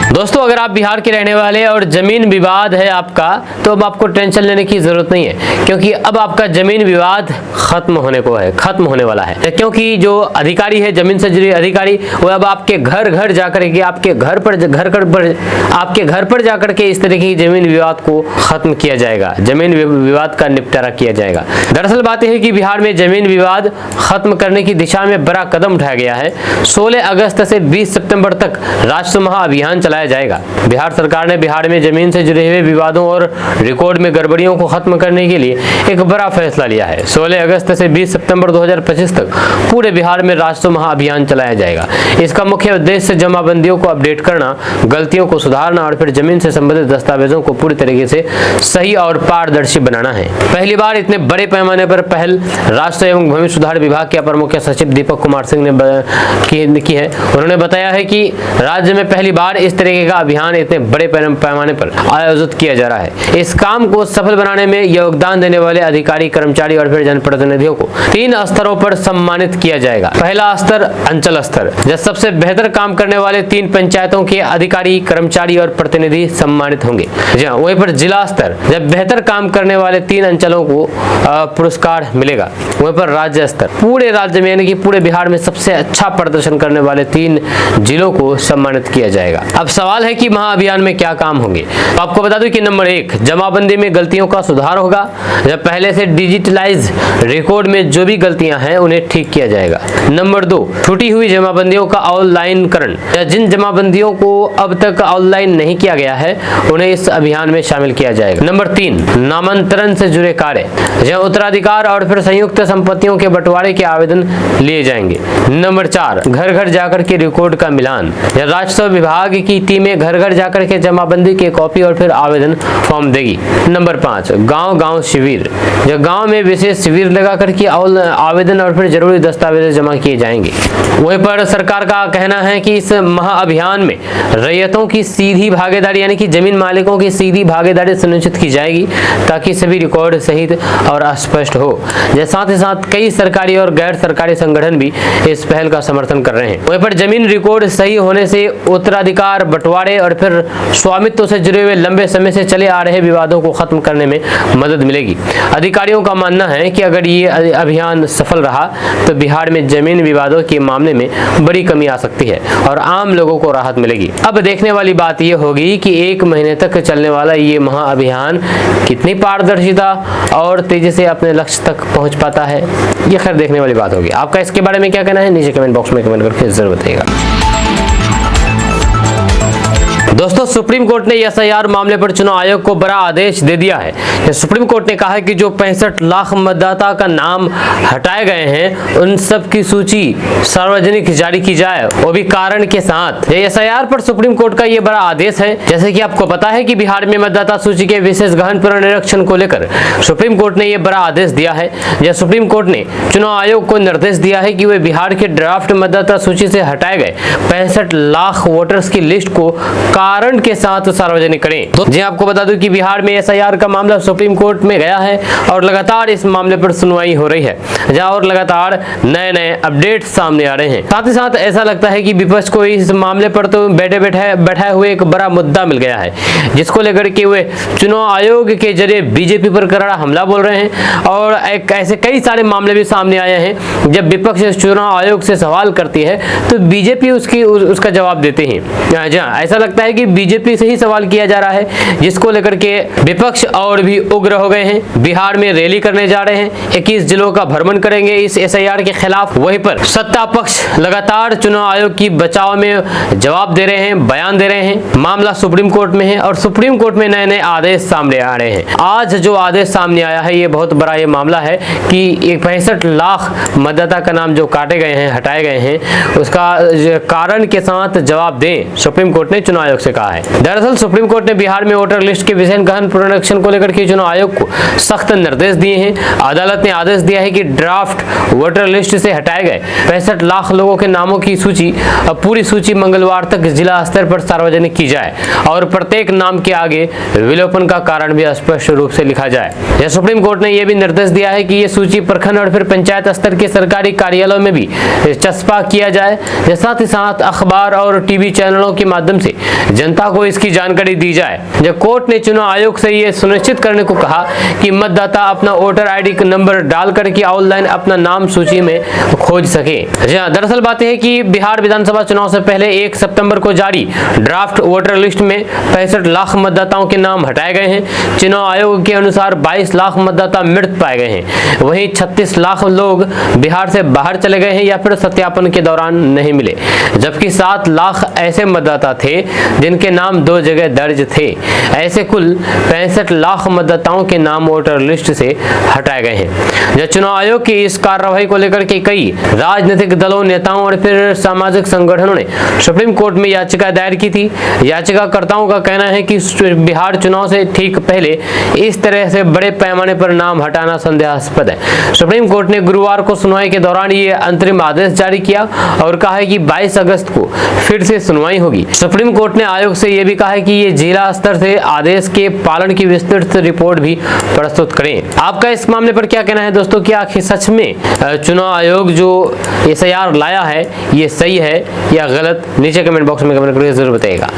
दोस्तों, अगर आप बिहार के रहने वाले और जमीन विवाद है आपका, तो अब आपको टेंशन लेने की जरूरत नहीं है, क्योंकि अब आपका जमीन विवाद खत्म होने वाला है। क्योंकि जो अधिकारी है, जमीन से जुड़े अधिकारी, वो अब आपके घर जाकर के आपके घर पर जाकर के इस तरीके की जमीन विवाद को खत्म किया जाएगा, जमीन विवाद का निपटारा किया जाएगा। दरअसल बात यह है कि बिहार में जमीन विवाद खत्म करने की दिशा में बड़ा कदम उठाया गया है। 16 अगस्त से 20 सितंबर तक राजस्व महाअभियान चलाया जाएगा। बिहार सरकार ने बिहार में जमीन से जुड़े हुए विवादों और रिकॉर्ड में गड़बड़ियों को खत्म करने के लिए एक बड़ा फैसला लिया है। 16 अगस्त से 20 सितंबर 2025 तक पूरे बिहार में राजस्व महाअभियान चलाया जाएगा। इसका मुख्य उद्देश्य जमाबंदियों को अपडेट करना, गलतियों को सुधारना और फिर जमीन से संबंधित दस्तावेजों को पूरी तरीके से सही और पारदर्शी बनाना है। पहली बार इतने बड़े पैमाने पर पहल राजस्व एवं भूमि सुधार विभाग के अपर मुख्य सचिव दीपक कुमार सिंह ने की है। उन्होंने बताया है कि राज्य में पहली बार इस तरीके का अभियान इतने बड़े पैमाने पर आयोजित किया जा रहा है। इस काम को सफल बनाने में योगदान देने वाले अधिकारी, कर्मचारी और फिर जनप्रतिनिधियों को 3 स्तरों पर सम्मानित किया जाएगा। पहला स्तर अंचल स्तर, जब सबसे बेहतर काम करने वाले 3 पंचायतों के अधिकारी, कर्मचारी और प्रतिनिधि सम्मानित होंगे। वहीं पर जिला स्तर, जब बेहतर काम करने वाले 3 अंचलों को पुरस्कार मिलेगा। वहीं पर राज्य स्तर, पूरे राज्य में यानी कि पूरे बिहार में सबसे अच्छा प्रदर्शन करने वाले 3 जिलों को सम्मानित किया जाएगा। अब सवाल है कि महाअभियान में क्या काम होंगे। तो आपको बता दूं कि नंबर 1, जमाबंदी में गलतियों का सुधार होगा। जब पहले से डिजिटलाइज रिकॉर्ड में जो भी गलतियां हैं उन्हें ठीक किया जाएगा। नंबर 2, छूटी हुई जमाबंदियों का ऑनलाइनकरण, जिन जमाबंदियों को अब तक ऑनलाइन नहीं किया गया है उन्हें इस अभियान में शामिल किया जाएगा। नंबर 3, नामांतरण से जुड़े कार्य, जहां उत्तराधिकार और फिर संयुक्त संपत्तियों के बंटवारे के आवेदन लिए जाएंगे। नंबर 4, घर जाकर के रिकॉर्ड का मिलान, राजस्व विभाग की टीमें घर जाकर के जमाबंदी के कॉपी और फिर आवेदन फॉर्म देगी। नंबर 5, गांव शिविर, जो गांव में विशेष शिविर लगा करके आवेदन और फिर जरूरी दस्तावेज जमा किए जाएंगे। वहीं पर सरकार का कहना है कि इस महाअभियान में रैयतों की सीधी भागीदारी यानी कि जमीन मालिकों की सीधी भागीदारी सुनिश्चित की जाएगी, ताकि सभी रिकॉर्ड सही और स्पष्ट हो। साथ ही साथ कई सरकारी और गैर सरकारी संगठन भी इस पहल का समर्थन कर रहे हैं। वहीं पर जमीन रिकॉर्ड सही होने से उत्तराधिकार, बंटवारे और फिर स्वामित्व से जुड़े हुए लंबे समय से चले आ रहे विवादों को खत्म करने में मदद मिलेगी। अधिकारियों का मानना है कि अगर ये अभियान सफल रहा तो बिहार में जमीन विवादों के मामले में बड़ी कमी आ सकती है और आम लोगों को राहत मिलेगी। अब देखने वाली बात यह होगी कि 1 महीने तक चलने वाला ये महाअभियान कितनी पारदर्शिता और तेजी से अपने लक्ष्य तक पहुंच पाता है, ये खैर देखने वाली बात होगी। आपका इसके बारे में क्या कहना है, नीचे कमेंट बॉक्स में कमेंट करके जरूर बताइएगा। दोस्तों, सुप्रीम कोर्ट ने एसआईआर मामले पर चुनाव आयोग को बड़ा आदेश दे दिया है। सुप्रीम कोर्ट ने कहा है कि जो 65 लाख मतदाता का नाम हटाए गए हैं उन सब की सूची सार्वजनिक जारी की जाए, वो भी कारण के साथ। एसआईआर पर सुप्रीम कोर्ट का ये बड़ा आदेश है। जैसे कि आपको पता है कि बिहार में मतदाता सूची के विशेष गहन पुनरीक्षण को लेकर सुप्रीम कोर्ट ने यह बड़ा आदेश दिया है। सुप्रीम कोर्ट ने चुनाव आयोग को निर्देश दिया है कि वे बिहार के ड्राफ्ट मतदाता सूची से हटाए गए 65 लाख वोटर्स की लिस्ट को कारण के साथ सार्वजनिक करें। तो जी आपको बता दूं कि बिहार में एसआईआर का मामला सुप्रीम कोर्ट में गया है और लगातार इस मामले पर सुनवाई हो रही है, जहां और लगातार नए नए अपडेट सामने आ रहे हैं। साथ ही साथ ऐसा लगता है कि विपक्ष को इस मामले पर तो बैठाए हुए एक बड़ा मुद्दा मिल गया है, जिसको लेकर के वे चुनाव आयोग के जरिए बीजेपी पर करारा हमला बोल रहे हैं। और ऐसे कई सारे मामले भी सामने आए हैं, जब विपक्ष चुनाव आयोग से सवाल करती है तो बीजेपी उसका जवाब देते हैं। जहाँ ऐसा लगता है कि बीजेपी से ही सवाल किया जा रहा है, जिसको लेकर के विपक्ष और भी उग्र हो गए हैं। बिहार में रैली करने जा रहे हैं, 21 जिलों का भ्रमण करेंगे इस एसआईआर के खिलाफ। वहीं पर सत्ता पक्ष लगातार चुनाव आयोग की बचाव में जवाब दे रहे हैं, बयान दे रहे हैं। मामला सुप्रीम कोर्ट में है और सुप्रीम कोर्ट में नए नए आदेश सामने आ रहे हैं। आज जो आदेश सामने आया है, ये बहुत बड़ा ये मामला है कि 65 लाख मतदाता का नाम जो काटे गए हैं, हटाए गए हैं, उसका कारण के साथ जवाब दें, सुप्रीम कोर्ट ने चुनाव आयोग से कहा है। दरअसल सुप्रीम कोर्ट ने बिहार में वोटर लिस्ट के विषय गहन पुनरीक्षण को लेकर के चुनाव आयोग को सख्त निर्देश दिए हैं। अदालत ने आदेश दिया है कि ड्राफ्ट वोटर लिस्ट से हटाए गए 65 लाख लोगों के नामों की सूची, पूरी सूची मंगलवार तक जिला स्तर पर सार्वजनिक की जाए और प्रत्येक नाम के आगे विलोपन का कारण भी स्पष्ट रूप से लिखा जाए। सुप्रीम कोर्ट ने यह भी निर्देश दिया है कि यह सूची प्रखंड और फिर पंचायत स्तर के सरकारी कार्यालयों में भी चस्पा किया जाए। साथ ही साथ अखबार और टीवी चैनलों के माध्यम से जनता को इसकी जानकारी दी जाए। जब कोर्ट ने चुनाव आयोग से यह सुनिश्चित करने को कहा कि मतदाता अपना वोटर आईडी नंबर डाल करके ऑनलाइन अपना नाम सूची में खोज सके। दरअसल बात है कि बिहार विधानसभा चुनाव से पहले 1 सितंबर को जारी ड्राफ्ट वोटर लिस्ट में 65 लाख मतदाताओं के नाम हटाए गए हैं। चुनाव आयोग के अनुसार 22 लाख मतदाता मृत पाए गए हैं। वहीं 36 लाख लोग बिहार से बाहर चले गए हैं या फिर सत्यापन के दौरान नहीं मिले, जबकि 7 लाख ऐसे मतदाता थे जिनके नाम 2 जगह दर्ज थे। ऐसे कुल 65 लाख मतदाताओं के नाम वोटर लिस्ट से हटाए गए हैं। जब चुनाव आयोग की इस कार्रवाई को लेकर के कई राजनीतिक दलों, नेताओं और फिर सामाजिक संगठनों ने सुप्रीम कोर्ट में याचिका दायर की थी। याचिकाकर्ताओं का कहना है कि बिहार चुनाव से ठीक पहले इस तरह से बड़े पैमाने पर नाम हटाना संदेहास्पद है। सुप्रीम कोर्ट ने गुरुवार को सुनवाई के दौरान ये अंतरिम आदेश जारी किया और कहा है कि 22 अगस्त को फिर से सुनवाई होगी। सुप्रीम कोर्ट ने आयोग से यह भी कहा है कि ये जिला स्तर से आदेश के पालन की विस्तृत रिपोर्ट भी प्रस्तुत करें। आपका इस मामले पर क्या कहना है दोस्तों? क्या आखिर सच में चुनाव आयोग जो एसआईआर लाया है ये सही है या गलत? नीचे कमेंट बॉक्स में कमेंट करके जरूर बताइएगा।